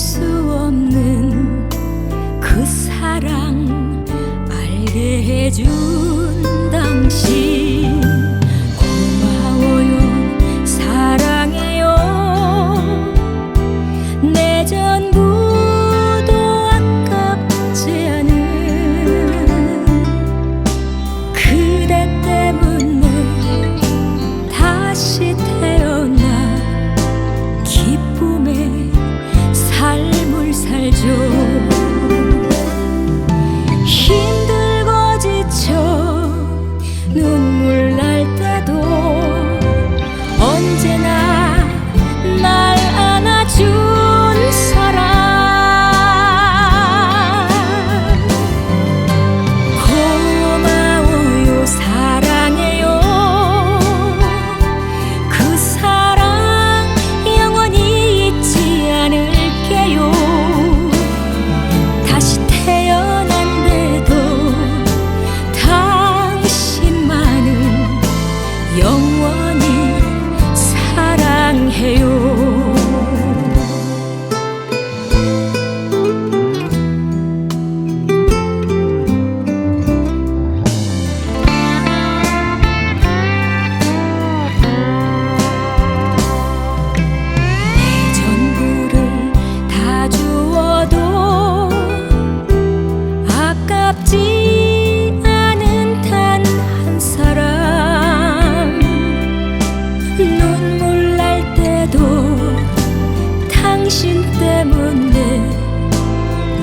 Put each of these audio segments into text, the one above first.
수 없는 그 사랑 알게 해준 당신 고마워요, 사랑해요. 내 전부도 아깝지 않은 그대 때문에 다시 태어나 기쁨의 삶을 살죠. 힘들고 지쳐 눈물 날 때도 언제나 날 안아준 사람 고마워요, 사랑해요. 그 사랑 영원히 잊지 않을게요. 다시 태어난데도 당신만을 영원히 사랑해요. 내 전부를 다 주어도 아깝지 않은 단 한 사람 눈물 날 때도 당신 때문에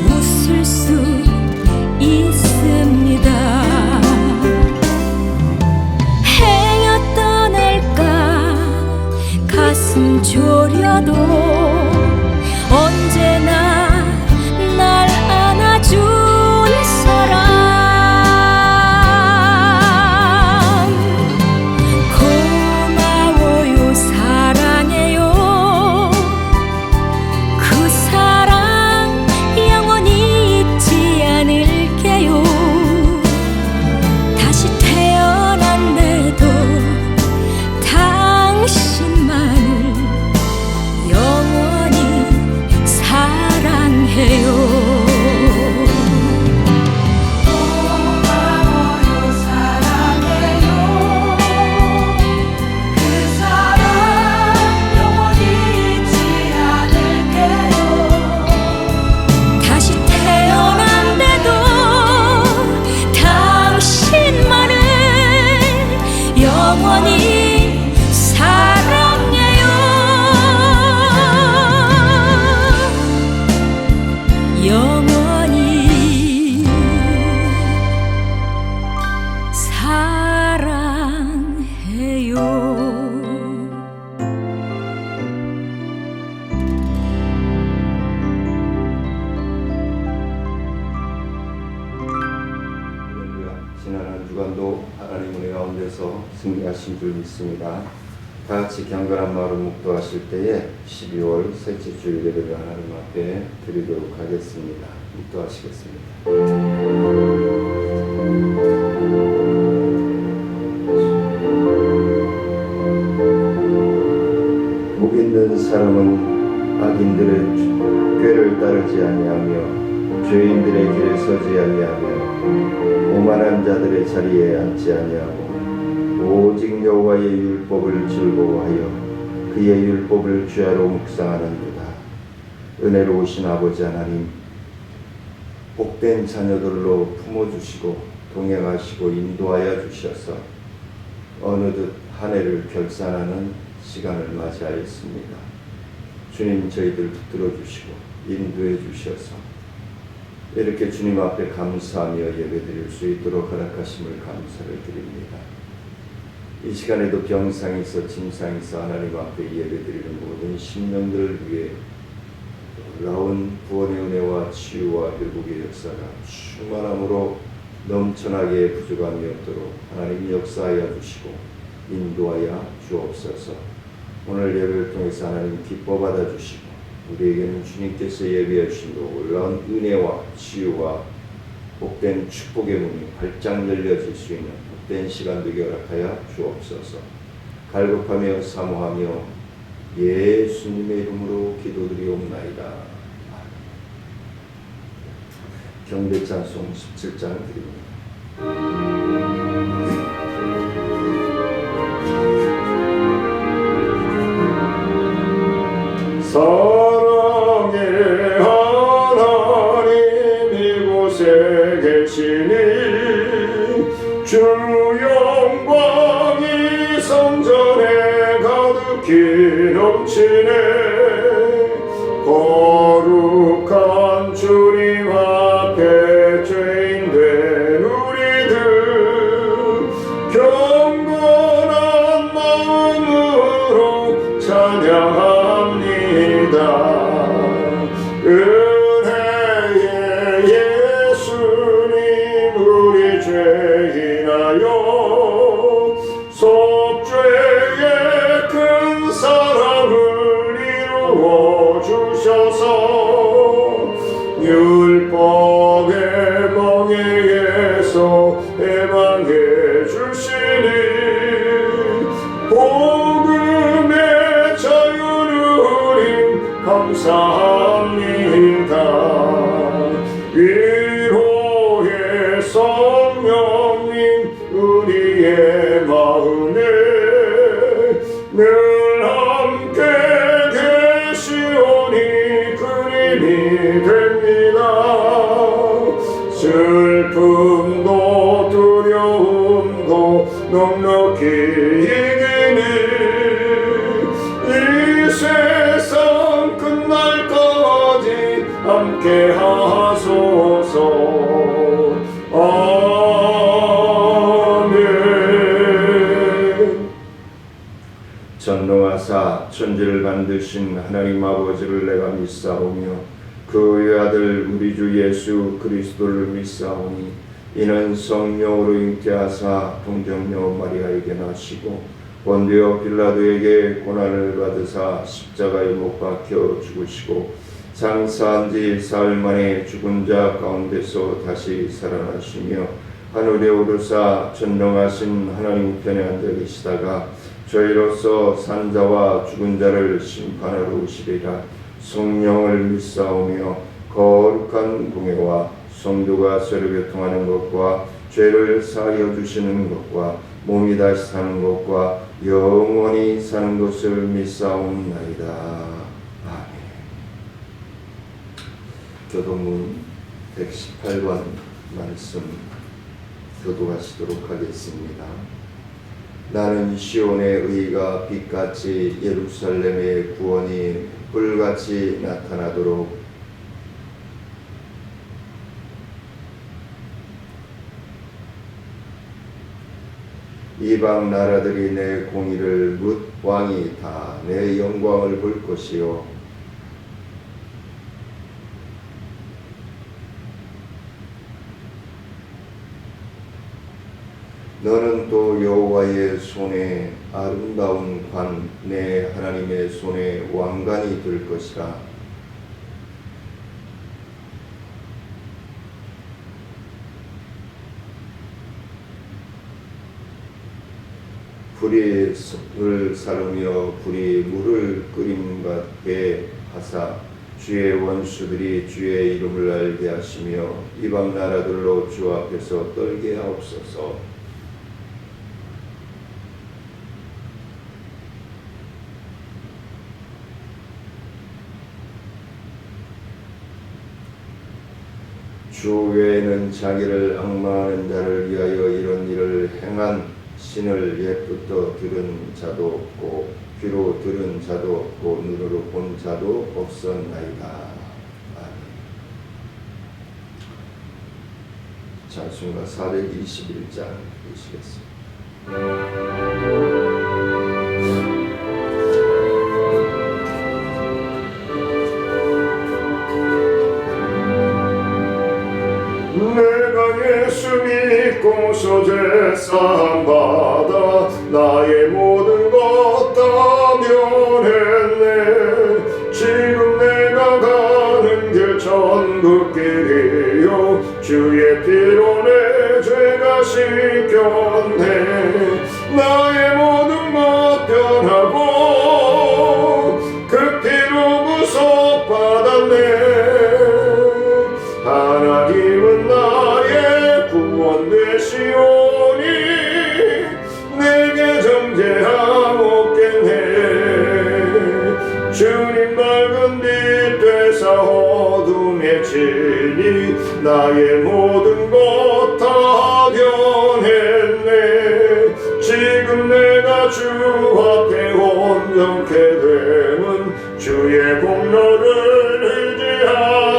웃을 수 있습니다. 행여 떠날까 가슴 졸여도 언제나 날 안아준 사람 고마워요, 사랑해요. 그 사랑 영원히 잊지 않을게요. 다시 태어난데도 당신만을 영원히 사랑해요. 고마워요, 사랑해요. 그 사랑 영원히 잊지 않을게요. 다시 태어난데도 당신만을 영원히 사랑해요. 영원히 사랑해요. 지난 한 주간도 하나님 은혜 가운데서 승리하신 줄 믿습니다. 다 같이 경건한 마음으로 묵도하실 때에 12월 셋째 주일 예배를 하나님 앞에 드리도록 하겠습니다. 묵도하시겠습니다. 복 있는 사람은 악인들의 꾀를 따르지 아니하며 죄인들의 길에 서지 아니하며 오만한 자들의 자리에 앉지 아니하고 오직 여호와의 율법을 즐거워하여 그의 율법을 주야로 묵상하는도다. 은혜로우신 아버지 하나님, 복된 자녀들로 품어주시고 동행하시고 인도하여 주셔서 어느덧 한 해를 결산하는 시간을 맞이하였습니다. 주님, 저희들 붙들어 주시고 인도해 주셔서 이렇게 주님 앞에 감사하며 예배드릴 수 있도록 허락하심을 감사를 드립니다. 이 시간에도 병상이 있어 침상이 있어 하나님 앞에 예배드리는 모든 심령들을 위해 놀라운 구원의 은혜와 치유와 회복의 역사가 충만함으로 넘쳐나게 부족함이 없도록 하나님 역사하여 주시고 인도하여 주옵소서. 오늘 예배를 통해서 하나님 기뻐 받아주시고 우리에게는 주님께서 예비해 주신 놀라운 은혜와 치유와 복된 축복의 문이 활짝 열려질 수 있는 복된 시간 되게 허락하여 주옵소서. 갈급하며 사모하며 예수님의 이름으로 기도드리옵나이다. 경배찬송 17장을 드립니다. 사랑의 하나님 이곳에 계시니 주 영광이 성전에 가득히 넘치네. 거룩한 주님 앞에 죄인된 우리들 경건한 마음으로 찬양합니다. 은혜의 예수님 우리 죄인하여 속죄의 큰 사랑을 이루어 주셔서 율법의 멍에에서 해방해 주시니 복음의 자유 누림 감사합니다. 위로의 성령님 우리의 마음에 늘 함께 계시오니 그림이 됩니다. 슬픔도 두려움도 넉넉히 이기니 이 세상 끝날까지 함께 하소서. 아멘. 전능하사 천지를 만드신 하나님 아버지를 내가 믿사오며 그 외아들 우리 주 예수 그리스도를 믿사오니 이는 성령으로 잉태하사 동정녀 마리아에게 나시고 본디오 빌라도에게 고난을 받으사 십자가에 못 박혀 죽으시고 장사한 지 사흘 만에 죽은 자 가운데서 다시 살아나시며 하늘에 오르사 전능하신 하나님 편에 앉아 계시다가 저희로서 산자와 죽은 자를 심판하러 오시리라. 성령을 믿사오며 거룩한 공예와 성도가 서로 교통하는 것과 죄를 사하여 주시는 것과 몸이 다시 사는 것과 영원히 사는 것을 믿사옵나이다. 아멘. 교도문 118번 말씀 교도하시도록 하겠습니다. 나는 시온의 의가 빛같이 예루살렘의 구원이 불같이 나타나도록 이방 나라들이 내 공의를 묻 왕이 다 내 영광을 볼 것이요 너는 또 여호와의 손에 아름다운 관 내 하나님의 손에 왕관이 될 것이라. 불이 숲을 사르며 불이 물을 끓임받게 하사 주의 원수들이 주의 이름을 알게 하시며 이방 나라들로 주 앞에서 떨게 하옵소서. 주 외에는 자기를 앙망하는 자를 위하여 이런 일을 행한 신을 옛부터 들은 자도 없고 귀로 들은 자도 없고 눈으로 본 자도 없었나이다. 아멘. 찬송가 421장 보시겠습니다. 내가 예수 믿고서 제사함 받아 나의 모든 것 다 면했네. 지금 내가 가는 길 천국길이요 주의 피로 내 죄가 씻겼네. 나의 모든 것 변하고 그 피로 구속받았네. 하나님 밝은 빛 되사 어둠에 지니 나의 모든 것 다 변했네. 지금 내가 주 앞에 온전케 되면 주의 공로를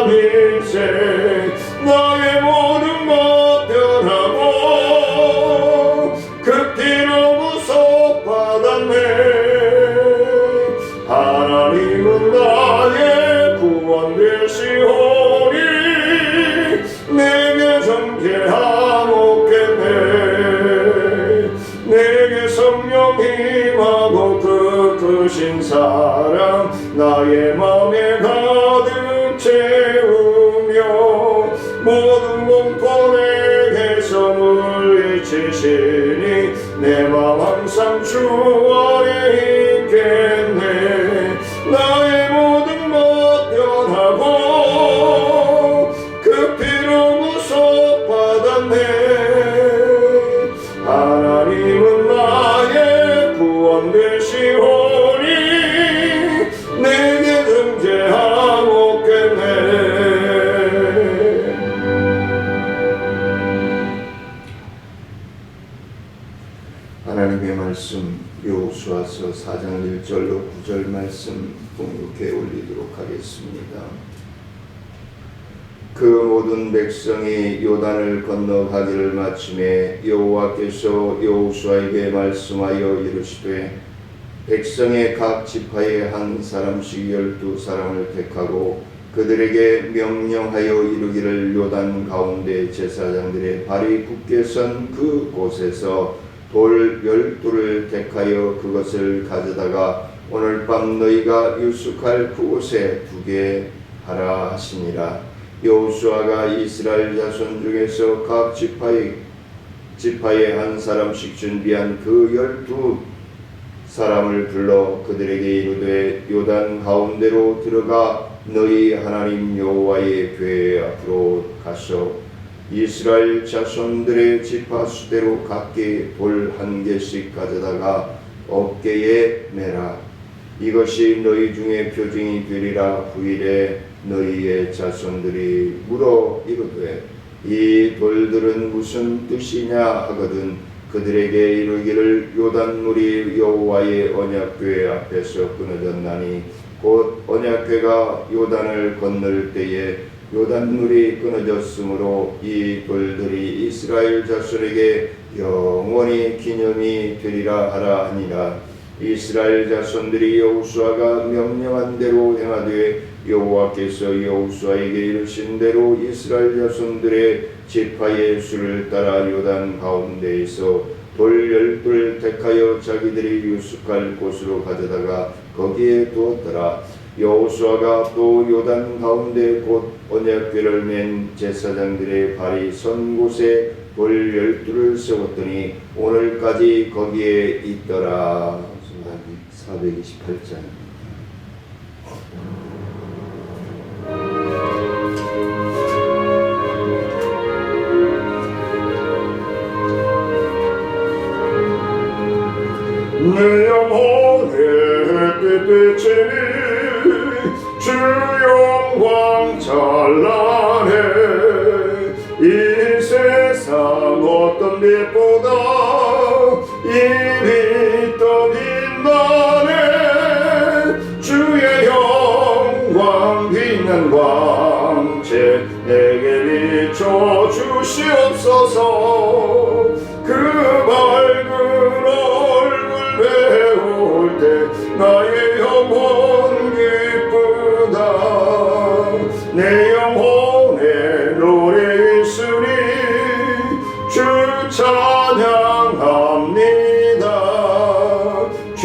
의지함일세. 나의 모든 것 변하고 그 피로 구속받았네. 하나님은 나의 구원 되시오니 내게 정죄하옵겠네. 내게 성령 임하고 그 크신 사랑 나의 맘에 가득 채우며 모든 공포 내게서 물리치시니 내 맘 항상 주 안에 있겠네. 나의 모든 것 변하고 그 피로 구속받았네. 하나님은 나의 구원 되시오니 내게 정죄하옵겠네. 하나님의 말씀 여호수아서 4장 1절로 9절 말씀 봉독해 올리도록 하겠습니다. 그 모든 백성이 요단을 건너가기를 마침에 여호와께서 여호수아에게 말씀하여 이르시되 백성의 각 지파에 한 사람씩 12사람을 택하고 그들에게 명령하여 이르기를 요단 가운데 제사장들의 발이 굳게 선 그 곳에서 돌 12를 택하여 그것을 가져다가 오늘 밤 너희가 유숙할 그곳에 두게 하라 하시니라. 여호수아가 이스라엘 자손 중에서 각 지파에 한 사람씩 준비한 그 12사람을 불러 그들에게 이르되 요단 가운데로 들어가 너희 하나님 여호와의 궤 앞으로 가서 이스라엘 자손들의 지파 수대로 각기 돌 1개씩 가져다가 어깨에 매라. 이것이 너희 중에 표징이 되리라. 후일에 너희의 자손들이 물어 이르되 이 돌들은 무슨 뜻이냐 하거든 그들에게 이르기를 요단물이 여호와의 언약궤 앞에서 끊어졌나니 곧 언약궤가 요단을 건널 때에 요단물이 끊어졌으므로 이 돌들이 이스라엘 자손에게 영원히 기념이 되리라 하라 하니라. 이스라엘 자손들이 여호수아가 명령한 대로 행하되 여호와께서 여호수아에게 이르신 대로 이스라엘 자손들의 지파의 수를 따라 요단 가운데에서 돌 12를 택하여 자기들이 유숙할 곳으로 가져다가 거기에 두었더라. 여호수아가 또 요단 가운데 곧 언약궤를 맨 제사장들의 발이 선 곳에 돌 12를 세웠더니 오늘까지 거기에 있더라. 428장. 내 영혼에 햇빛비치니 주 영광 찬란해. 이 세상 어떤 빛보다 이미 더 빛나네. 주의 영광 빛난 광채 내게 비춰 주시옵소서. 그 밝은 얼굴 배울 때 나의 영혼 기쁘다. 내 영혼에 노래 있으니 주 찬양합니다. 주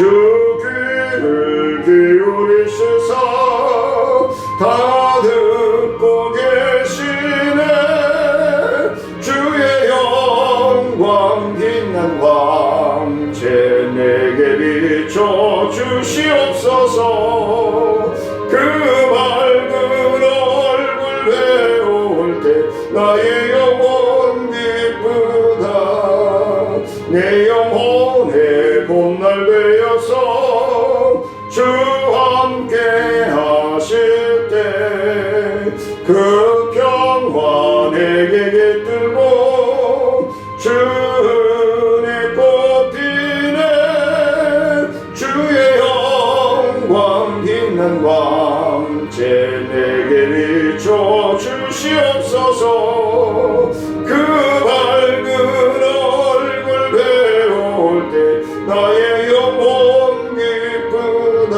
귀를 기울이시사 다 듣고 계시네. 주의 영광 빛난 광채 내게 비춰 주시옵소서. 그 밝은 얼굴 배울 때 나의 영혼 기쁘다. 내 영혼의 봄날 되어서 주 함께 그 평화 내게 깃들고 주의 꽃피네 주의 영광 빛난 광채 내게 비춰 주시옵소서. 그 밝은 얼굴 배울 때 나의 영혼 기쁘다.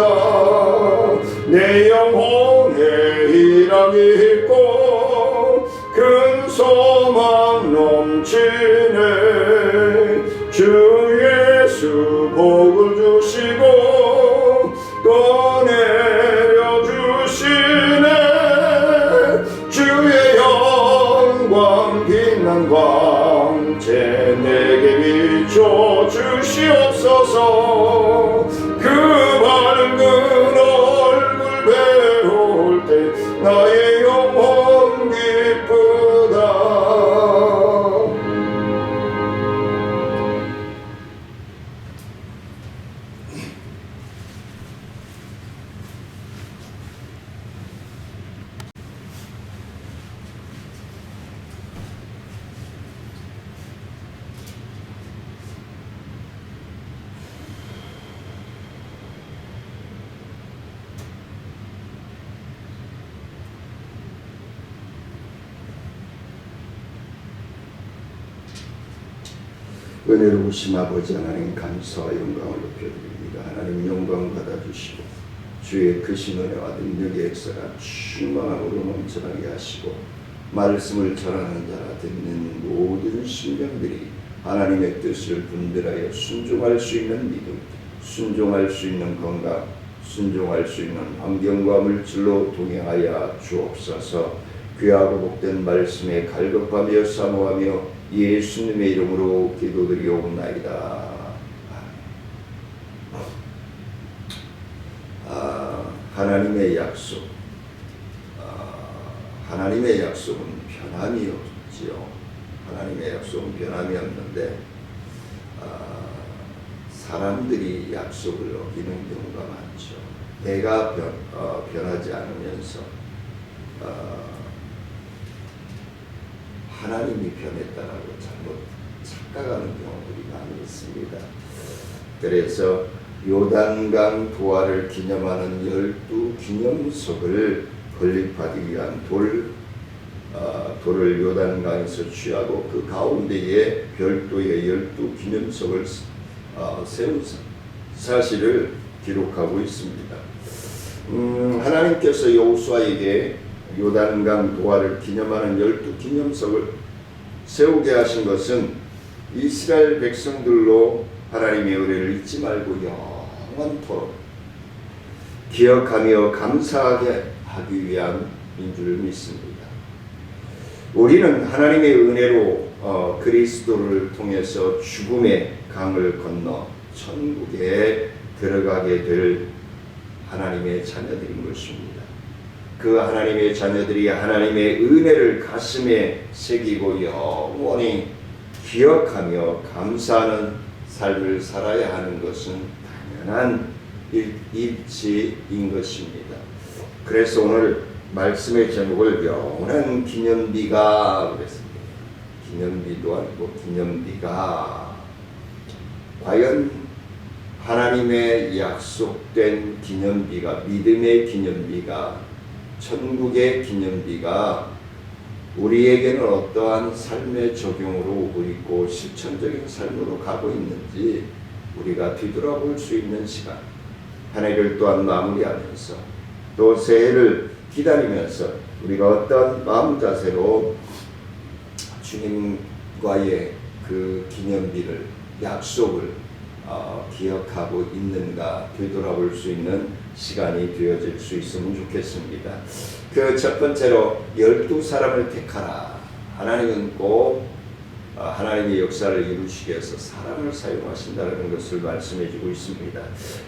내 영혼에 희락이 있고 큰 소망 넘치네. 주 예수 복을 주시고 또 내려주시네. 주의 영광 빛난 광채 내게 비춰 주시옵소서. 그 밝은 얼굴 배울 때 나의 영혼 기쁘다. 은혜로우신 아버지 하나님 감사와 영광을 높여드립니다. 하나님 영광 받아주시고 주의 크신 은혜와 능력의 역사가 충만함으로 넘쳐나게 하시고 말씀을 전하는 자라 듣는 모든 심령들이 하나님의 뜻을 분별하여 순종할 수 있는 믿음, 순종할 수 있는 건강, 순종할 수 있는 환경과 물질로 동행하여 주옵소서. 귀하고 복된 말씀에 갈급하며 사모하며 예수님의 이름으로 기도드리옵나이다. 하나님의 약속, 하나님의 약속은 변함이 없지요. 하나님의 약속은 변함이 없는데 사람들이 약속을 어기는 경우가 많죠. 내가 변하지 않으면서 하나님이 변했다라고 잘못 착각하는 경우들이 많이 있습니다. 그래서 요단강 도화를 기념하는 12기념석을 건립하기 위한 돌을 요단강에서 취하고 그 가운데에 별도의 12기념석을 세운 사실을 기록하고 있습니다. 하나님께서 여호수아에게 요단강 도화를 기념하는 12기념석을 세우게 하신 것은 이스라엘 백성들로 하나님의 은혜를 잊지 말고 영원토록 기억하며 감사하게 하기 위함인 줄 믿습니다. 우리는 하나님의 은혜로 그리스도를 통해서 죽음의 강을 건너 천국에 들어가게 될 하나님의 자녀들인 것입니다. 그 하나님의 자녀들이 하나님의 은혜를 가슴에 새기고 영원히 기억하며 감사하는 삶을 살아야 하는 것은 당연한 일치인 것입니다. 그래서 오늘 말씀의 제목을 영원한 기념비가 그랬습니다. 기념비도 아니고 기념비가 과연 하나님의 약속된 기념비가, 믿음의 기념비가, 천국의 기념비가 우리에게는 어떠한 삶의 적용으로 오고 있고 실천적인 삶으로 가고 있는지 우리가 뒤돌아볼 수 있는 시간, 한 해를 또한 마무리하면서 또 새해를 기다리면서 우리가 어떤 마음 자세로 주님과의 그 기념비를, 약속을 기억하고 있는가 되돌아볼 수 있는 시간이 되어질 수 있으면 좋겠습니다. 그 첫 번째로 12사람을 택하라. 하나님은 꼭 하나님의 역사를 이루시기 위해서 사람을 사용하신다는 것을 말씀해 주고 있습니다.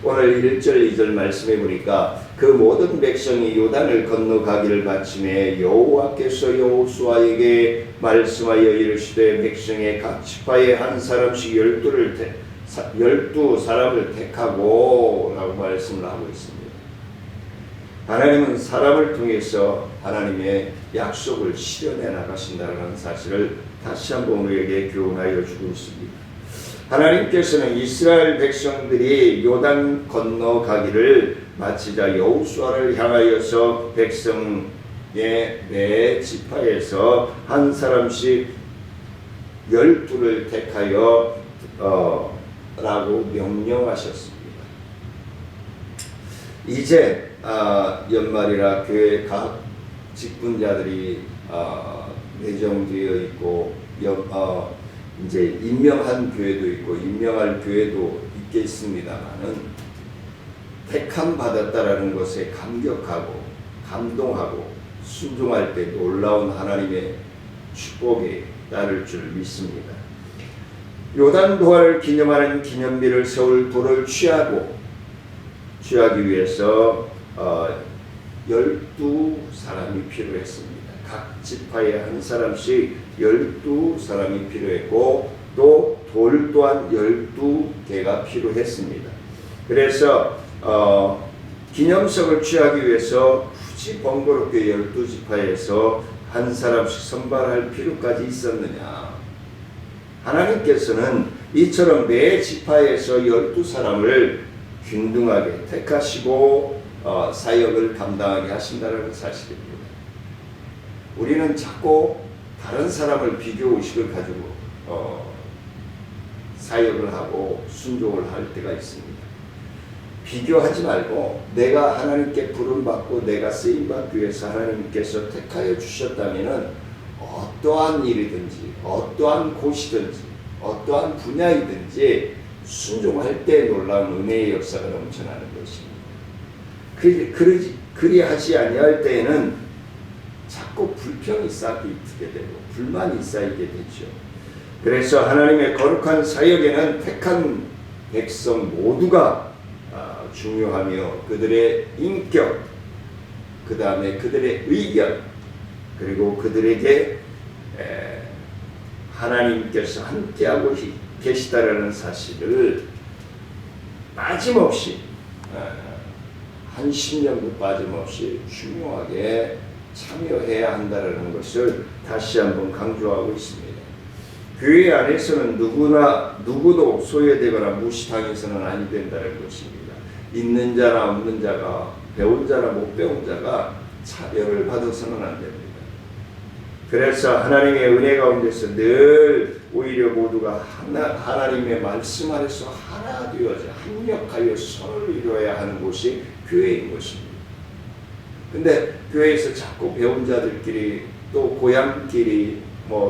오늘 1절 2절 말씀해 보니까 그 모든 백성이 요단을 건너가기를 마침에 여호와께서 여호수아에게 말씀하여 이르시되 백성의 각 지파에 한 사람씩 12사람을 택하고 라고 말씀을 하고 있습니다. 하나님은 사람을 통해서 하나님의 약속을 실현해 나가신다는 사실을 다시 한번 우리에게 교훈하여 주고 있습니다. 하나님께서는 이스라엘 백성들이 요단 건너가기를 마치자 여호수아를 향하여서 백성의 매 지파에서 한 사람씩 12를 택하여 라고 명령하셨습니다. 이제 연말이라 교회 각 직분자들이 내정되어 있고 이제 임명한 교회도 있고 임명할 교회도 있겠습니다만은 택함 받았다라는 것에 감격하고 감동하고 순종할 때 놀라운 하나님의 축복이 따를 줄 믿습니다. 요단 도하를 기념하는 기념비를 세울 돌을 취하기 위해서 12사람이 필요했습니다. 각 지파에 한 사람씩 12사람이 필요했고 또 돌 또한 12개가 필요했습니다. 그래서 기념석을 취하기 위해서 굳이 번거롭게 12지파에서 한 사람씩 선발할 필요까지 있었느냐? 하나님께서는 이처럼 매 지파에서 12사람을 균등하게 택하시고 사역을 감당하게 하신다는 사실입니다. 우리는 자꾸 다른 사람을 비교의식을 가지고 사역을 하고 순종을 할 때가 있습니다. 비교하지 말고 내가 하나님께 부름받고 내가 쓰임받기 위해서 하나님께서 택하여 주셨다면 어떠한 일이든지 어떠한 곳이든지 어떠한 분야이든지 순종할 때 놀라운 은혜의 역사가 넘쳐나는 것입니다. 그리하지 아니할 때에는 자꾸 불평이 쌓이게 되고 불만이 쌓이게 되죠. 그래서 하나님의 거룩한 사역에는 택한 백성 모두가 중요하며 그들의 인격, 그 다음에 그들의 의견, 그리고 그들에게 하나님께서 함께하고 계시다라는 사실을 빠짐없이 한 10년도 빠짐없이 중요하게 참여해야 한다는 것을 다시 한번 강조하고 있습니다. 교회 안에서는 누구도 소외되거나 무시당해서는 아니 된다는 것입니다. 있는 자나 없는 자가, 배운 자나 못 배운 자가 차별을 받아서는 안 됩니다. 그래서 하나님의 은혜 가운데서 늘 오히려 모두가 하나님의 말씀 안에서 하나 되어져 합력하여 선을 이루어야 하는 곳이 교회인 것입니다. 근데 교회에서 자꾸 배운 자들끼리 또 고향끼리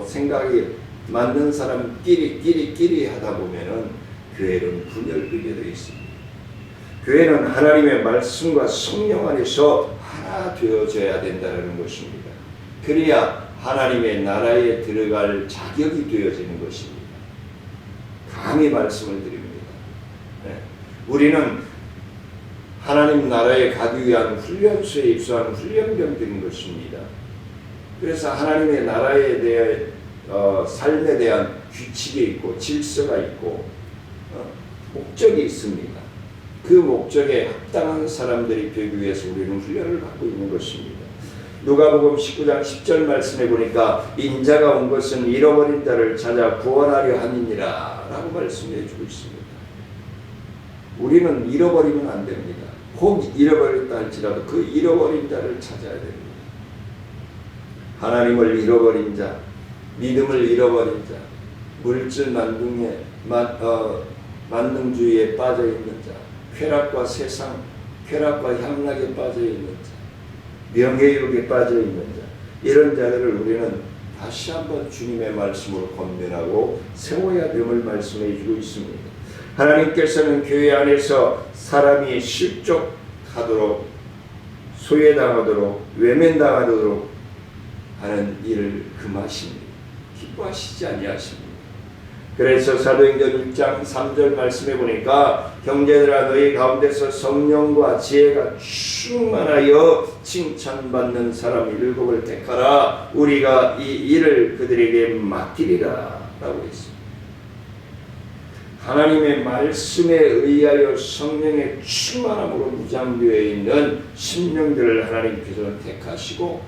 생각이 맞는 사람끼리 하다 보면은 교회는 분열되게 되어 있습니다. 교회는 하나님의 말씀과 성령 안에서 하나 되어져야 된다는 것입니다. 그래야 하나님의 나라에 들어갈 자격이 되어지는 것입니다. 감히 말씀을 드립니다. 우리는 하나님 나라에 가기 위한 훈련소에 입소하는 훈련병들인 것입니다. 그래서 하나님의 나라에 대해 삶에 대한 규칙이 있고 질서가 있고 목적이 있습니다. 그 목적에 합당한 사람들이 되기 위해서 우리는 훈련을 받고 있는 것입니다. 누가복음 19장 10절 말씀해 보니까 인자가 온 것은 잃어버린 자를 찾아 구원하려 함이니라 라고 말씀해 주고 있습니다. 우리는 잃어버리면 안 됩니다. 혹 잃어버렸다 할지라도 그 잃어버린 자를 찾아야 됩니다. 하나님을 잃어버린 자, 믿음을 잃어버린 자, 물질 만능주의에 빠져있는 자, 쾌락과 세상, 쾌락과 향락에 빠져있는 자, 명예욕에 빠져있는 자, 이런 자들을 우리는 다시 한번 주님의 말씀으로 권면하고 세워야 됨을 말씀해 주고 있습니다. 하나님께서는 교회 안에서 사람이 실족하도록 소외당하도록 외면당하도록 하는 일을 금하십니다. 기뻐하시지 아니하십니다. 그래서 사도행전 6장 3절 말씀해 보니까 형제들아 너희 가운데서 성령과 지혜가 충만하여 칭찬받는 사람 7을 택하라. 우리가 이 일을 그들에게 맡기리라 라고 했습니다. 하나님의 말씀에 의하여 성령의 충만함으로 무장되어 있는 심령들을 하나님께서는 택하시고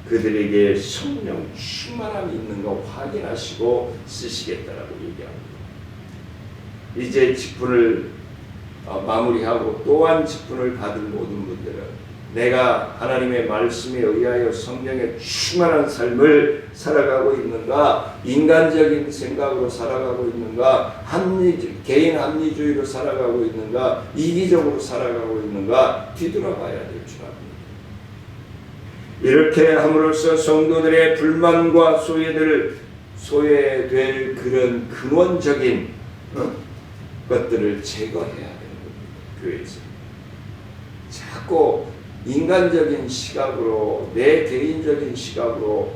그들에게 성령 충만함이 있는 거 확인하시고 쓰시겠다라고 얘기합니다. 이제 직분을 마무리하고 또한 직분을 받은 모든 분들은 내가 하나님의 말씀에 의하여 성령의 충만한 삶을 살아가고 있는가, 인간적인 생각으로 살아가고 있는가, 개인 합리주의로 살아가고 있는가, 이기적으로 살아가고 있는가 뒤돌아봐야 될 줄 압니다. 이렇게 함으로써 성도들의 불만과 소외될 그런 근원적인 것들을 제거해야 되는 겁니다. 교회에서 자꾸 인간적인 시각으로, 내 개인적인 시각으로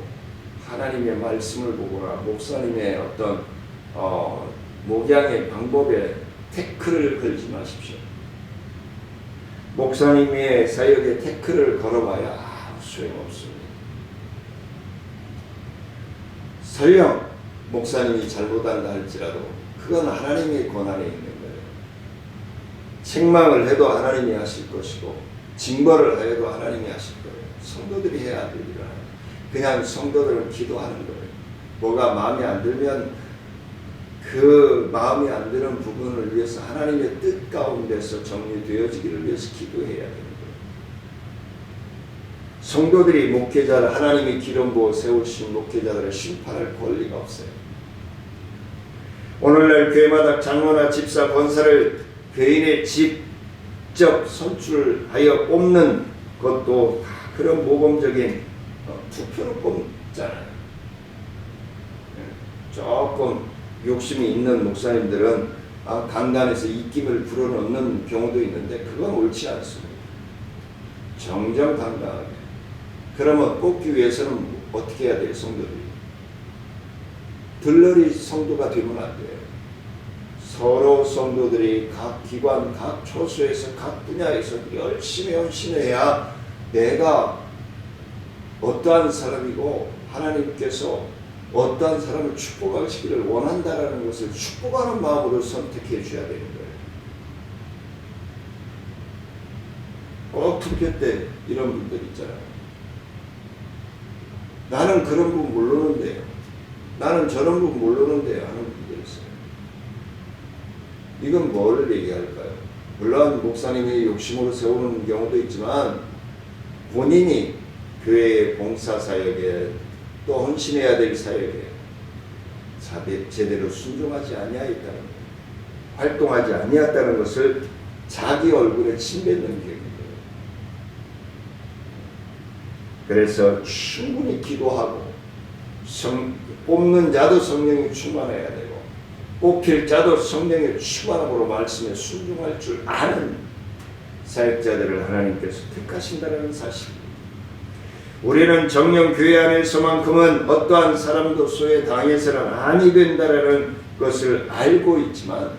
하나님의 말씀을 보거나 목사님의 어떤 목양의 방법에 태클을 걸지 마십시오. 목사님의 사역에 태클을 걸어봐야 아무 소용없습니다. 설령 목사님이 잘못한다 할지라도 그건 하나님의 권한에 있는 거예요. 책망을 해도 하나님이 하실 것이고 징벌을 하여도 하나님이 하실 거예요. 성도들이 해야 될 일은 그냥 성도들은 기도하는 거예요. 뭐가 마음에 안 들면 그 마음에 안 드는 부분을 위해서 하나님의 뜻 가운데서 정리되어지기를 위해서 기도해야 되는 거예요. 성도들이 목회자를, 하나님이 기름 부어 세우신 목회자들을 심판할 권리가 없어요. 오늘날 교회마다 장로나 집사, 권사를 교인의 직접 선출하여 뽑는 것도 다 그런 모범적인 투표로 뽑잖아요. 조금 욕심이 있는 목사님들은 강단에서 입김을 불어넣는 경우도 있는데 그건 옳지 않습니다. 정정당당하게. 그러면 뽑기 위해서는 어떻게 해야 돼요? 성도들이 들러리 성도가 되면 안 돼요. 서로 성도들이 각 기관, 각 초소에서, 각 분야에서 열심히 헌신해야 내가 어떠한 사람이고 하나님께서 어떠한 사람을 축복하시기를 원한다라는 것을 축복하는 마음으로 선택해 줘야 되는 거예요. 꼭 투표 때 이런 분들 있잖아요. 나는 그런 분 모르는데요. 나는 저런 분 모르는데요. 하는 분들이 있어요. 이건 뭘 얘기할까요? 물론 목사님이 욕심으로 세우는 경우도 있지만 본인이 교회의 봉사 사역에 또 헌신해야 될 사역에 제대로 순종하지 아니하였다는 것, 활동하지 아니했다는 것을 자기 얼굴에 침뱉는 격이에요. 그래서 충분히 기도하고 뽑는 자도 성령이 충만해야 되고 뽑힐 자도 성령의 충만함으로 말씀에 순종할 줄 아는 사역자들을 하나님께서 택하신다는 사실입니다. 우리는 정령 교회 안에서만큼은 어떠한 사람도 소외당해서는 아니 된다라는 것을 알고 있지만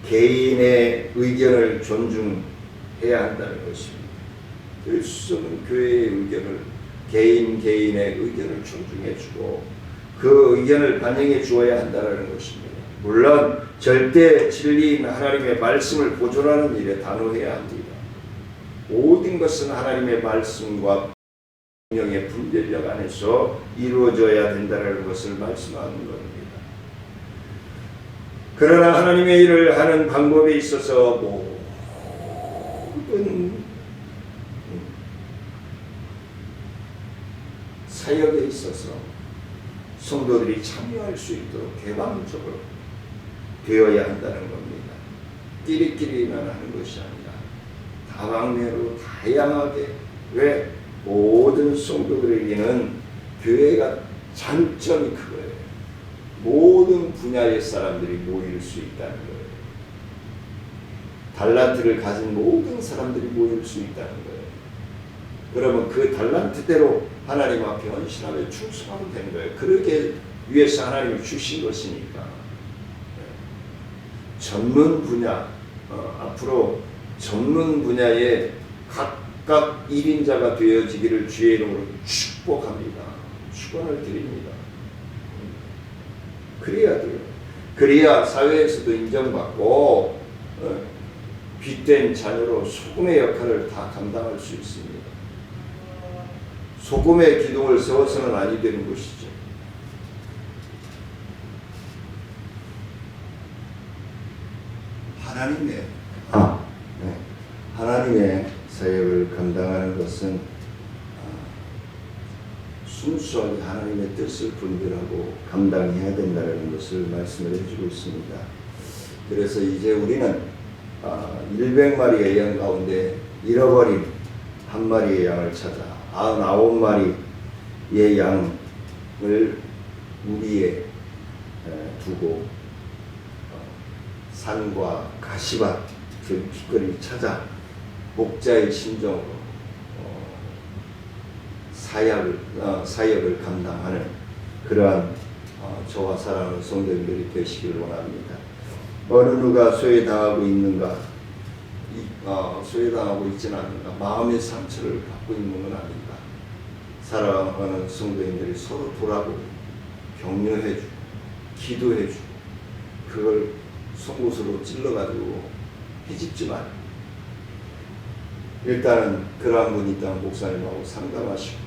개인의 의견을 존중해야 한다는 것입니다. 될 수 없는 교회의 의견을 개인의 의견을 존중해주고 그 의견을 반영해 주어야 한다는 것입니다. 물론 절대 진리인 하나님의 말씀을 보존하는 일에 단호해야 합니다. 모든 것은 하나님의 말씀과 성령의 분별력 안에서 이루어져야 된다는 것을 말씀하는 겁니다. 그러나 하나님의 일을 하는 방법에 있어서 모든 사역에 있어서 성도들이 참여할 수 있도록 개방적으로 되어야 한다는 겁니다. 끼리끼리만 하는 것이 아니라 다방면으로 다양하게. 왜? 모든 성도들에게는 교회가 장점이 그거예요. 모든 분야의 사람들이 모일 수 있다는 거예요. 달란트를 가진 모든 사람들이 모일 수 있다는 거예요. 그러면 그 달란트대로 하나님 앞에 헌신하며 충성하면 되는 거예요. 그러기 위해서 하나님이 주신 것이니까. 전문 분야, 앞으로 전문 분야에 각각 1인자가 되어지기를 주의 이름으로 축복합니다. 축원을 드립니다. 그래야 돼요. 그래야 사회에서도 인정받고 빛된 자녀로 소금의 역할을 다 감당할 수 있습니다. 소금의 기둥을 세워서는 아니 되는 것이죠. 하나님의 사역을 감당하는 것은 순수하게 하나님의 뜻을 분별하고 감당해야 된다는 것을 말씀을 해주고 있습니다. 그래서 이제 우리는 100마리의 양 가운데 잃어버린 한 마리의 양을 찾아 99마리의 양을 우리에 두고 산과 가시밭 그 길거리 찾아 목자의 심정으로 사역을 감당하는 그러한 저와 사랑하는 성도님들이 되시길 원합니다. 어느 누가 소외당하고 있는가, 소외당하고 있지는 않는가, 마음의 상처를 갖고 있는 건 아닌가. 사랑하는 성도님들이 서로 돌아보고 격려해주고 기도해주고 그걸 송곳으로 찔러가지고 해집지만 일단은 그러한 분이 있다면 목사님하고 상담하시고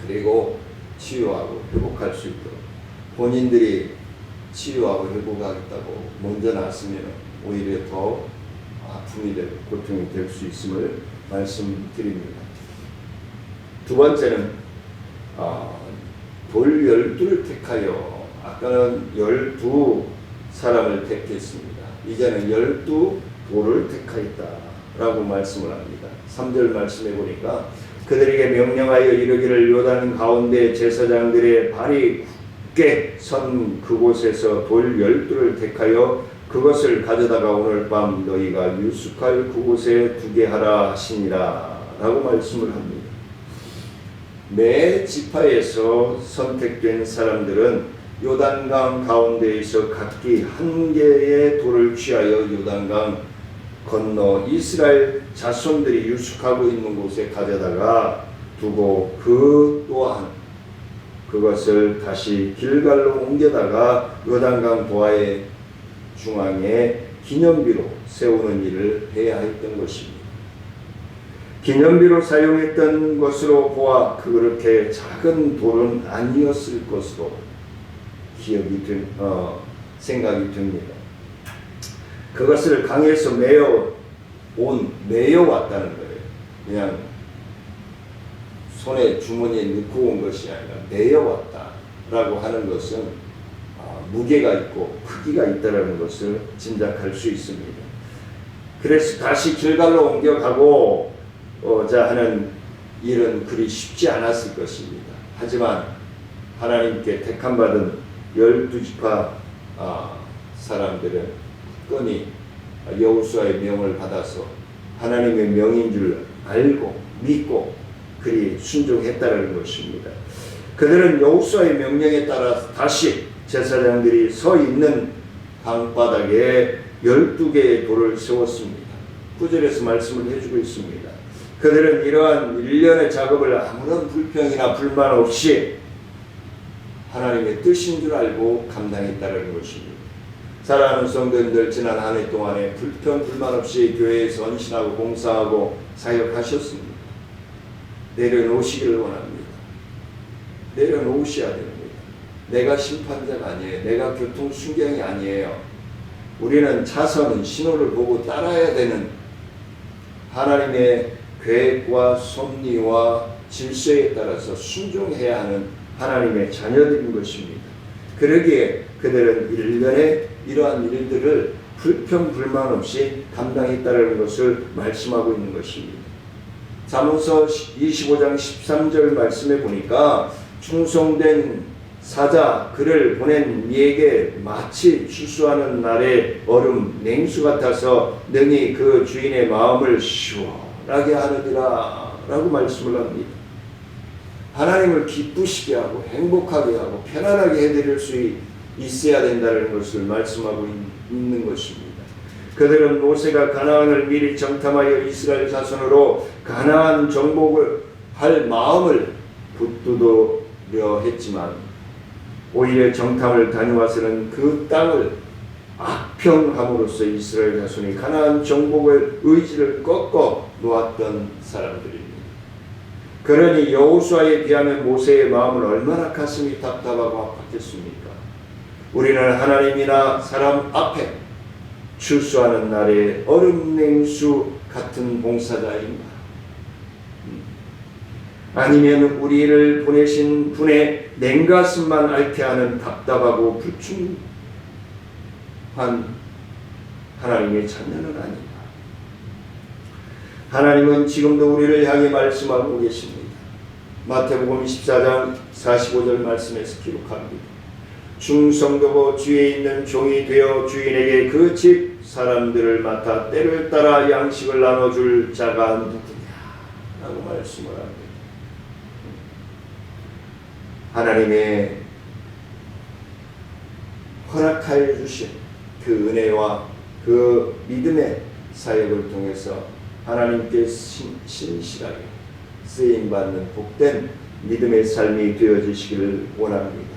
그리고 치유하고 회복할 수 있도록 본인들이 치유하고 회복하겠다고 먼저 나서면 오히려 더 아픔이 되고 고통이 될 수 있음을 말씀드립니다. 두 번째는 돌 12를 택하여 아까는 12사람을 택했습니다. 이제는 12돌을 택하였다 라고 말씀을 합니다. 3절 말씀해 보니까 그들에게 명령하여 이르기를 요단 가운데 제사장들의 발이 굳게 선 그곳에서 돌 12를 택하여 그것을 가져다가 오늘 밤 너희가 유숙할 그곳에 두게 하라 하시니라 라고 말씀을 합니다. 매 지파에서 선택된 사람들은 요단강 가운데에서 각기 한 개의 돌을 취하여 요단강 건너 이스라엘 자손들이 유숙하고 있는 곳에 가져다가 두고 그 또한 그것을 다시 길갈로 옮겨다가 요단강 도하의 중앙에 기념비로 세우는 일을 해야 했던 것입니다. 기념비로 사용했던 것으로 보아 그렇게 작은 돌은 아니었을 것으로 생각이 됩니다. 그것을 강에서 메어왔다는 거예요. 그냥 손에 주머니에 넣고 온 것이 아니라 메어왔다라고 하는 것은 무게가 있고 크기가 있다는 것을 짐작할 수 있습니다. 그래서 다시 길갈로 옮겨가고자 하는 일은 그리 쉽지 않았을 것입니다. 하지만 하나님께 택함받은 12지파 사람들은 굳건히 여호수아의 명을 받아서 하나님의 명인 줄 알고 믿고 그리 순종했다는 것입니다. 그들은 여호수아의 명령에 따라 다시 제사장들이 서 있는 강바닥에 12개의 돌을 세웠습니다. 9절에서 말씀을 해주고 있습니다. 그들은 이러한 일련의 작업을 아무런 불평이나 불만 없이 하나님의 뜻인 줄 알고 감당했다는 것입니다. 사랑하는 성도님들, 지난 한 해 동안에 불평 불만 없이 교회에서 헌신하고 봉사하고 사역하셨습니다. 내려놓으시기를 원합니다. 내려놓으셔야 됩니다. 내가 심판자가 아니에요. 내가 교통순경이 아니에요. 우리는 차선은 신호를 보고 따라야 되는 하나님의 계획과 섭리와 질서에 따라서 순종해야 하는 하나님의 자녀들인 것입니다. 그러기에 그들은 일련의 이러한 일들을 불평 불만 없이 감당했다는 것을 말씀하고 있는 것입니다. 잠언서 25장 13절 말씀에 보니까 충성된 사자 그를 보낸 이에게 마치 추수하는 날의 얼음 냉수 같아서 능히 그 주인의 마음을 시원하게 하느니라 라고 말씀을 합니다. 하나님을 기쁘시게 하고 행복하게 하고 편안하게 해드릴 수 있어야 된다는 것을 말씀하고 있는 것입니다. 그들은 모세가 가나안을 미리 정탐하여 이스라엘 자손으로 가나안 정복을 할 마음을 붙들려 했지만 오히려 정탐을 다녀와서는 그 땅을 악평함으로써 이스라엘 자손이 가나안 정복의 의지를 꺾어 놓았던 사람들입니다. 그러니 여호수아에 비하면 모세의 마음은 얼마나 가슴이 답답하고 아팠겠습니까? 우리는 하나님이나 사람 앞에 출소하는 날에 얼음 냉수 같은 봉사자인가? 아니면 우리를 보내신 분의 냉가슴만 앓게 하는 답답하고 불충한 하나님의 자녀는 아닌가? 하나님은 지금도 우리를 향해 말씀하고 계십니다. 마태복음 24장 45절 말씀에서 기록합니다. 충성되고 주에 있는 종이 되어 주인에게 그 집 사람들을 맡아 때를 따라 양식을 나눠줄 자가 누구냐? 라고 말씀을 합니다. 하나님의 허락하여 주신 그 은혜와 그 믿음의 사역을 통해서 하나님께 신실하게 쓰임받는 복된 믿음의 삶이 되어지시기를 원합니다.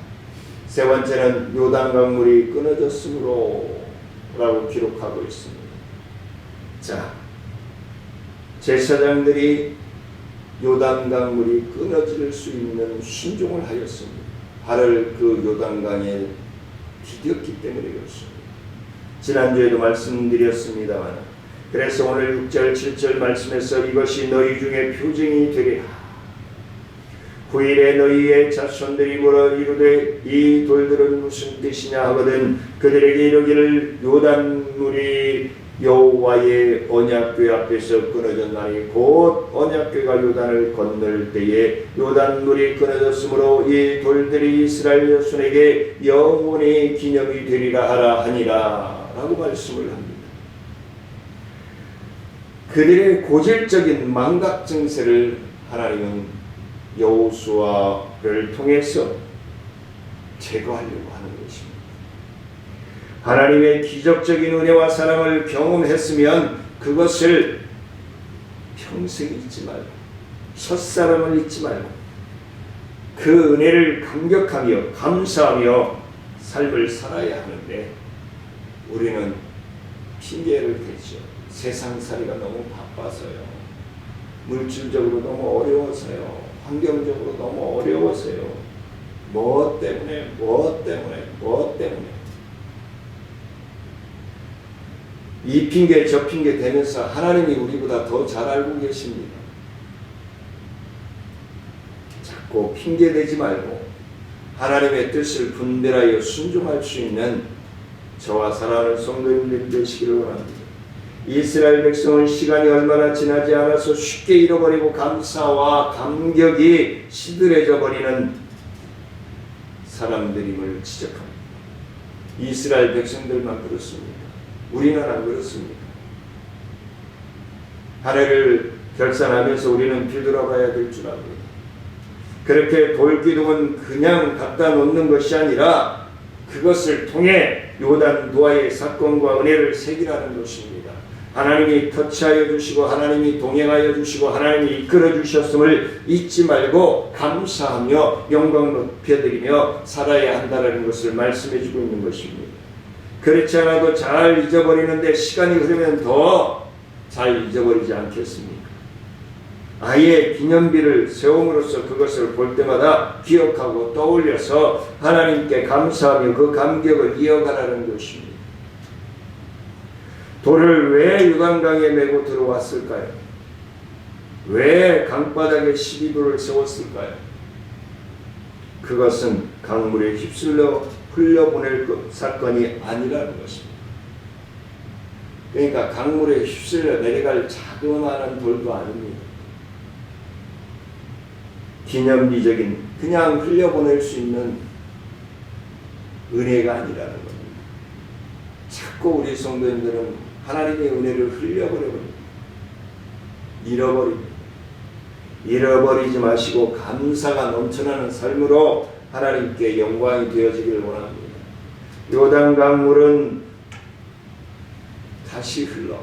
세 번째는 요단강물이 끊어졌으므로 라고 기록하고 있습니다. 자, 제사장들이 요단강물이 끊어질 수 있는 순종을 하였습니다. 발을 그 요단강에 디뎠기 때문에 그렇습니다. 지난주에도 말씀드렸습니다만, 그래서 오늘 6절 7절 말씀에서 이것이 너희 중에 표징이 되리라. 후일에 너희의 자손들이 물어 이르되 이 돌들은 무슨 뜻이냐 하거든 그들에게 이르기를 요단물이 여호와의 언약궤 앞에서 끊어졌나니 곧 언약궤가 요단을 건널 때에 요단물이 끊어졌으므로 이 돌들이 이스라엘 자손에게 영원히 기념이 되리라 하라 하니라 라고 말씀을 합니다. 그들의 고질적인 망각 증세를 하나님은 여호수아를 통해서 제거하려고 하는 것입니다. 하나님의 기적적인 은혜와 사랑을 경험했으면 그것을 평생 잊지 말고 첫사랑을 잊지 말고 그 은혜를 감격하며 감사하며 삶을 살아야 하는데 우리는 핑계를 대죠. 세상살이가 너무 바빠서요. 물질적으로 너무 어려워서요. 환경적으로 너무 어려워서요. 뭐 때문에 이 핑계 저 핑계 대면서 하나님이 우리보다 더 잘 알고 계십니다. 자꾸 핑계 대지 말고 하나님의 뜻을 분별하여 순종할 수 있는 저와 사랑하는 성도님들 되시기를 원합니다. 이스라엘 백성은 시간이 얼마나 지나지 않아서 쉽게 잃어버리고 감사와 감격이 시들해져 버리는 사람들임을 지적합니다. 이스라엘 백성들만 그렇습니다. 우리는 안 그렇습니다. 한 해를 결산하면서 우리는 뒤돌아봐야 될 줄 압니다. 그렇게 돌기둥은 그냥 갖다 놓는 것이 아니라 그것을 통해 요단 노아의 사건과 은혜를 새기라는 것입니다. 하나님이 터치하여 주시고 하나님이 동행하여 주시고 하나님이 이끌어 주셨음을 잊지 말고 감사하며 영광 높여드리며 살아야 한다는 것을 말씀해 주고 있는 것입니다. 그렇지 않아도 잘 잊어버리는데 시간이 흐르면 더 잘 잊어버리지 않겠습니까? 아예 기념비를 세움으로써 그것을 볼 때마다 기억하고 떠올려서 하나님께 감사하며 그 감격을 이어가라는 것입니다. 돌을 왜 요단강에 메고 들어왔을까요? 왜 강바닥에 12돌을 세웠을까요? 그것은 강물에 휩쓸려 흘려보낼 사건이 아니라는 것입니다. 그러니까 강물에 휩쓸려 내려갈 자그마한 돌도 아닙니다. 기념비적인 그냥 흘려보낼 수 있는 은혜가 아니라는 겁니다. 자꾸 우리 성도님들은 하나님의 은혜를 흘려버려버립니다. 잃어버립니다. 잃어버리지 마시고 감사가 넘쳐나는 삶으로 하나님께 영광이 되어지기를 원합니다. 요단 강물은 다시 흘러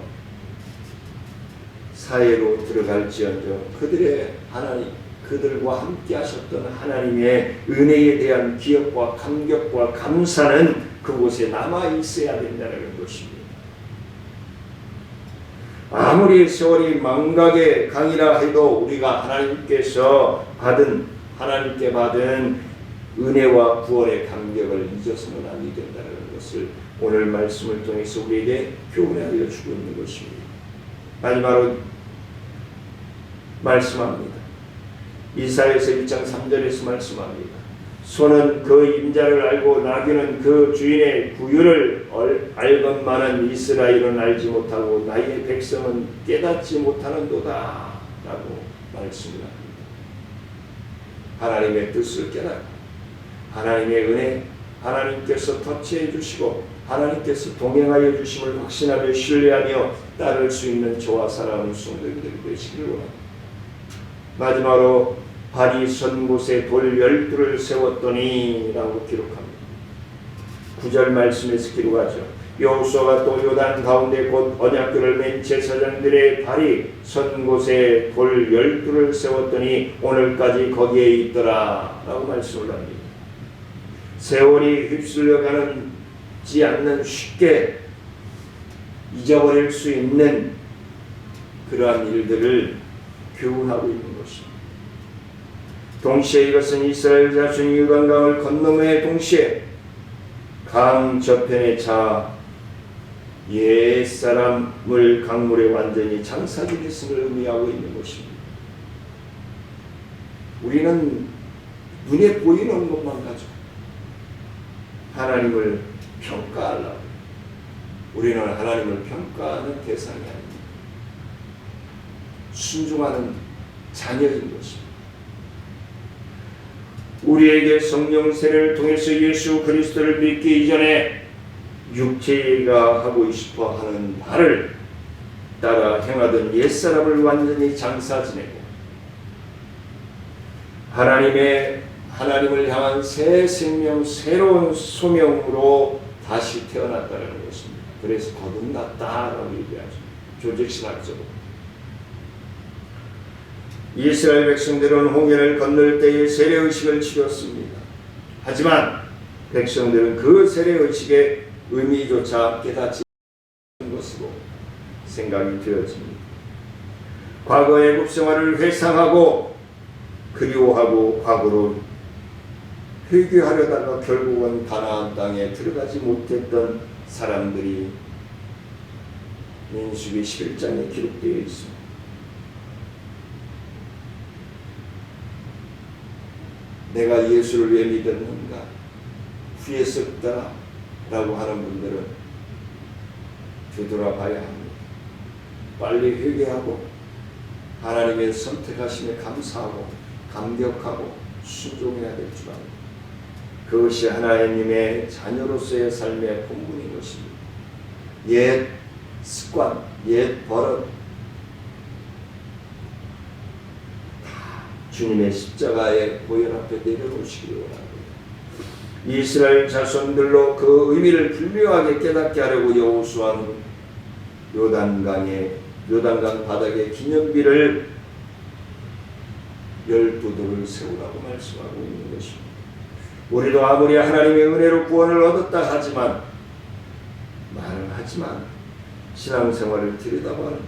사해로 들어갈지언정 그들의 하나님, 그들과 함께 하셨던 하나님의 은혜에 대한 기억과 감격과 감사는 그곳에 남아 있어야 된다는 것입니다. 아무리 세월이 망각의 강이라 해도 우리가 하나님께 받은 은혜와 구원의 감격을 잊어서는 아니 된다는 것을 오늘 말씀을 통해서 우리에게 교훈하여 주고 있는 것입니다. 마지막으로 말씀합니다. 이사야서 1장 3절에서 말씀합니다. 소는 그 임자를 알고 나귀는 그 주인의 구유를 알건만은 이스라엘은 알지 못하고 나의 백성은 깨닫지 못하는도다 라고 말씀을 합니다. 하나님의 뜻을 깨닫고 하나님의 은혜, 하나님께서 터치해 주시고 하나님께서 동행하여 주심을 확신하며 신뢰하며 따를 수 있는 저와 사랑하는 성도님들이 되시기를 원합니다. 마지막으로 발이 선 곳에 돌 12를 세웠더니 라고 기록합니다. 9절 말씀에서 기록하죠. 여호수아가 또 요단 가운데 곧 언약궤를 맨 제사장들의 발이 선 곳에 돌 12를 세웠더니 오늘까지 거기에 있더라 라고 말씀을 합니다. 세월이 휩쓸려가지 않는 쉽게 잊어버릴 수 있는 그러한 일들을 교훈하고 있는 것입니다. 동시에 이것은 이스라엘 자손이 요단강을 건너매 동시에 강 저편에 차 옛사람을 강물에 완전히 장사지냈음을 의미하고 있는 것입니다. 우리는 눈에 보이는 것만 가지고 하나님을 평가하려고 우리는 하나님을 평가하는 대상이 아닙니다. 순종하는 자녀인 것입니다. 우리에게 성령 세례를 통해서 예수 그리스도를 믿기 이전에 육체가 하고 싶어 하는 바를 따라 행하던 옛사람을 완전히 장사 지내고 하나님을 향한 새 생명, 새로운 소명으로 다시 태어났다는 것입니다. 그래서 거듭났다라고 얘기하죠. 조직신학적으로. 이스라엘 백성들은 홍해를 건널 때에 세례의식을 치렀습니다. 하지만 백성들은 그 세례의식의 의미조차 깨닫지 않는 것으로 생각이 되어집니다. 과거의 애굽 생활을 회상하고 그리워하고 과거로 회개하려다가 결국은 가나안 땅에 들어가지 못했던 사람들이 민수기 11장에 기록되어 있습니다. 내가 예수를 왜 믿었는가? 후에 썩다 라고 하는 분들은 되돌아봐야 합니다. 빨리 회개하고 하나님의 선택하심에 감사하고 감격하고 순종해야 될 줄 압니다. 그것이 하나님의 자녀로서의 삶의 본분인 것입니다. 옛 습관, 옛 버릇 다 주님의 십자가의 보혈 앞에 내려놓으시기 원합니다. 이스라엘 자손들로 그 의미를 분명하게 깨닫게 하려고 여호수아는 요단강 바닥에 기념비를 12돌을 세우라고 말씀하고 있는 것입니다. 우리도 아무리 하나님의 은혜로 구원을 얻었다 하지만 말을 하지만 신앙생활을 들여다봐야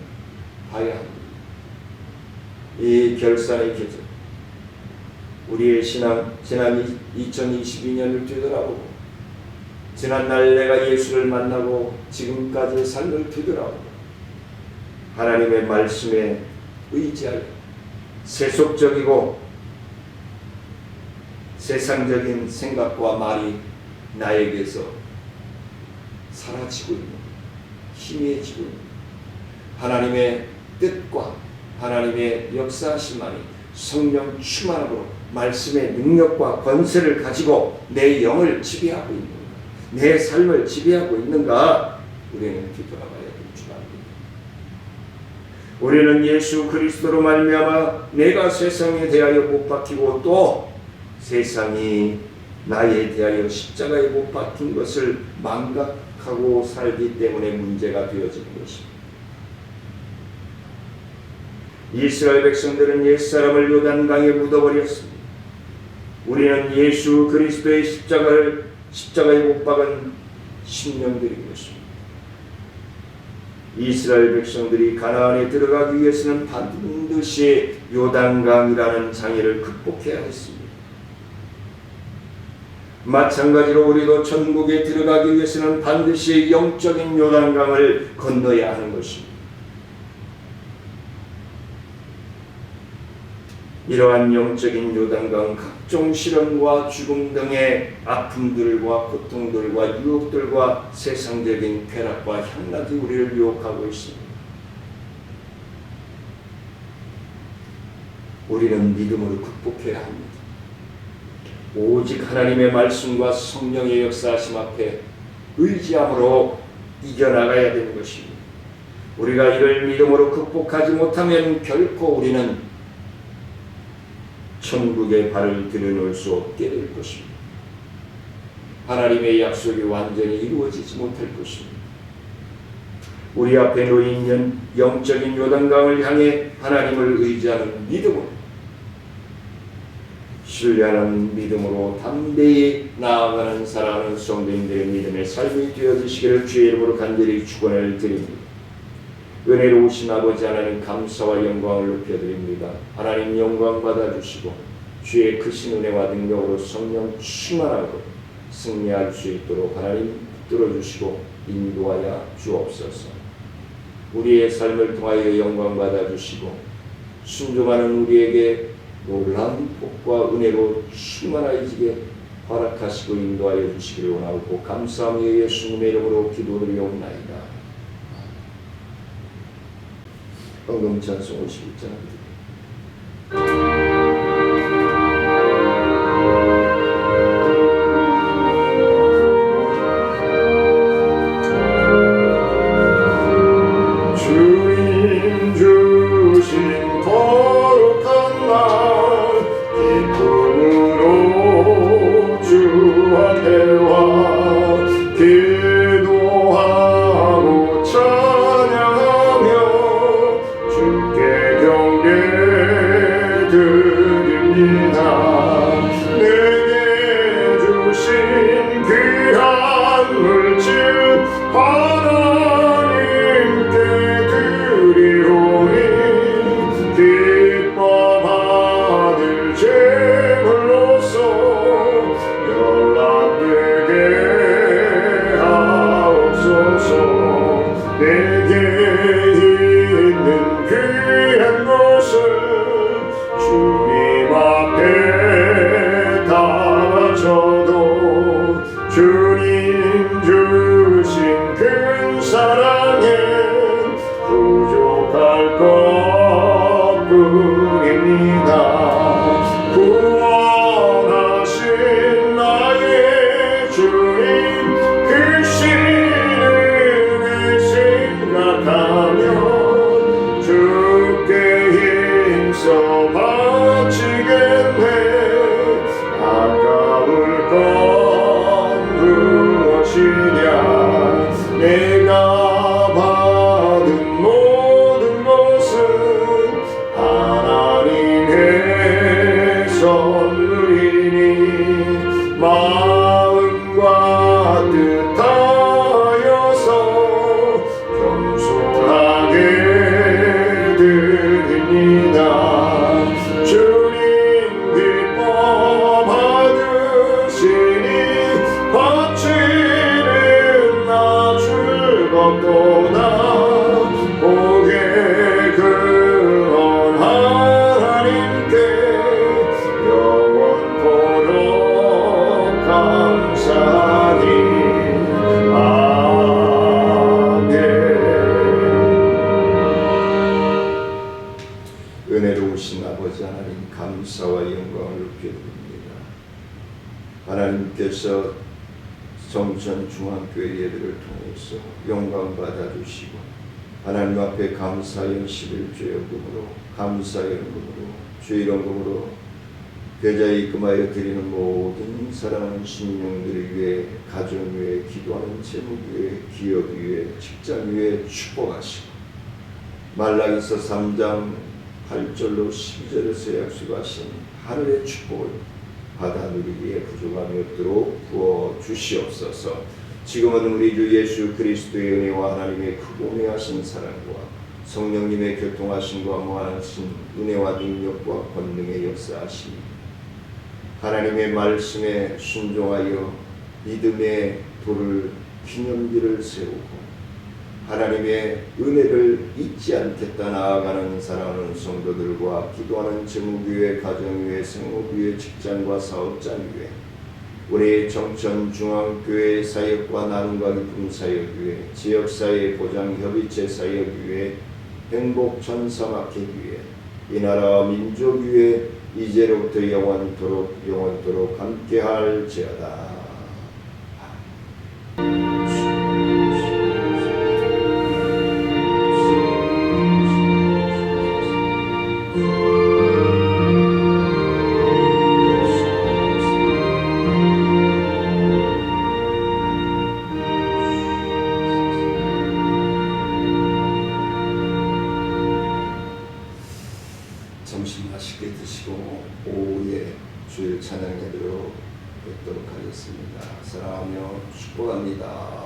합니다. 이 결산의 계절 우리의 신앙 지난 2022년을 뒤돌아보고 지난날 내가 예수를 만나고 지금까지의 삶을 뒤돌아보고 하나님의 말씀에 의지하여 세속적이고 세상적인 생각과 말이 나에게서 사라지고 있는 희미해지고 있는 하나님의 뜻과 하나님의 역사하심만이 성령 충만함으로 말씀의 능력과 권세를 가지고 내 영을 지배하고 있는가, 내 삶을 지배하고 있는가 우리는 뒤돌아봐야 될 줄 압니다. 우리는 예수 그리스도로 말미암아 내가 세상에 대하여 못 박히고 또 세상이 나에 대하여 십자가에 못 박힌 것을 망각하고 살기 때문에 문제가 되어지는 것입니다. 이스라엘 백성들은 옛사람을 요단강에 묻어버렸습니다. 우리는 예수 그리스도의 십자가에 못 박은 심령들인 것입니다. 이스라엘 백성들이 가나안에 들어가기 위해서는 반드시 요단강이라는 장애를 극복해야 했습니다. 마찬가지로 우리도 천국에 들어가기 위해서는 반드시 영적인 요단강을 건너야 하는 것입니다. 이러한 영적인 요단강, 각종 시련과 죽음 등의 아픔들과 고통들과 유혹들과 세상적인 쾌락과 향락이 우리를 유혹하고 있습니다. 우리는 믿음으로 극복해야 합니다. 오직 하나님의 말씀과 성령의 역사하심 앞에 의지함으로 이겨나가야 되는 것입니다. 우리가 이를 믿음으로 극복하지 못하면 결코 우리는 천국에 발을 들여놓을 수 없게 될 것입니다. 하나님의 약속이 완전히 이루어지지 못할 것입니다. 우리 앞에 놓인 영적인 요단강을 향해 하나님을 의지하는 믿음으로, 신뢰하는 믿음으로 담대히 나아가는 사랑하는 성도님들의 믿음의 삶이 되어지시기를 주의 이름으로 간절히 축원을 드립니다. 은혜로우신 아버지 하나님, 감사와 영광을 높여드립니다. 하나님 영광 받아주시고 주의 크신 은혜와 능력으로 성령 충만하고 승리할 수 있도록 하나님 붙들어주시고 인도하여 주옵소서. 우리의 삶을 통하여 영광 받아주시고 순종하는 우리에게 놀라운 복과 은혜로 충만해지게 허락하시고 인도하여 주시기를 원하고 감사하며 예수님의 이름으로 기도드리옵나이다. 헌금 찬송 51장. 주님 주신 거룩한 날 기쁨으로 주 앞에 와 기도하고 찬양하며 주께 경배 드립니다. 내게 주신 귀한 물질 하나님께 드리오니 기뻐 받을 제물로서 연락되게 하옵소서. 내게 있는 귀한 것을 주님 앞에 다 바쳐도 주님 주신 큰 사랑에 부족할 것뿐입니다. 구원하신 나의 주님 크신 은혜 생각하며 주께 힘써 바치겠네. 아까울 것 무엇이냐. 내가 받은 모든 것은 하나님의 선물이니 마음과 뜻하여서 겸손하게 드립니다. 주님 기뻐 받으시니 바치는 나 즐겁도다. 고개 그런 하나님께 영원토록 감사하니 아멘. 은혜로우신 아버지 하나님, 감사와 영광을 높여드립니다. 하나님께서 정천 중앙교회 예배를 통해서 영광 받아주시고 하나님 앞에 감사의 11조연금으로 감사연금으로 주일원금으로 계좌에 입금하여 드리는 모든 사랑하는 심령들을 위해, 가정 위해, 기도하는 제목 위해, 기업 위해, 직장 위해 축복하시고 말라기서 3장 8절로 12절에서 약속하신 하늘의 축복을 받아 누리기에 부족함이 없도록 부어 주시옵소서. 지금은 우리 주 예수 그리스도의 은혜와 하나님의 크고 은혜하신 사랑과 성령님의 교통하심과 무한하신 은혜와 능력과 권능의 역사하심, 하나님의 말씀에 순종하여 믿음의 돌을 기념비를 세우고 하나님의 은혜를 잊지 않겠다 나아가는 사랑하는 성도들과 기도하는 제무교회, 가정교회, 생업교회, 직장과 사업장 교회, 우리 정천 중앙교회 사역과 나눔과 기쁨 사역교회, 지역사회 보장협의체 사역교회, 행복천사마켓교회, 이 나라 민족교회 이제로부터 영원토록 함께할지어다. 점심 맛있게 드시고 오후에 주일 찬양 예배로 뵙도록 하겠습니다. 사랑하며 축복합니다.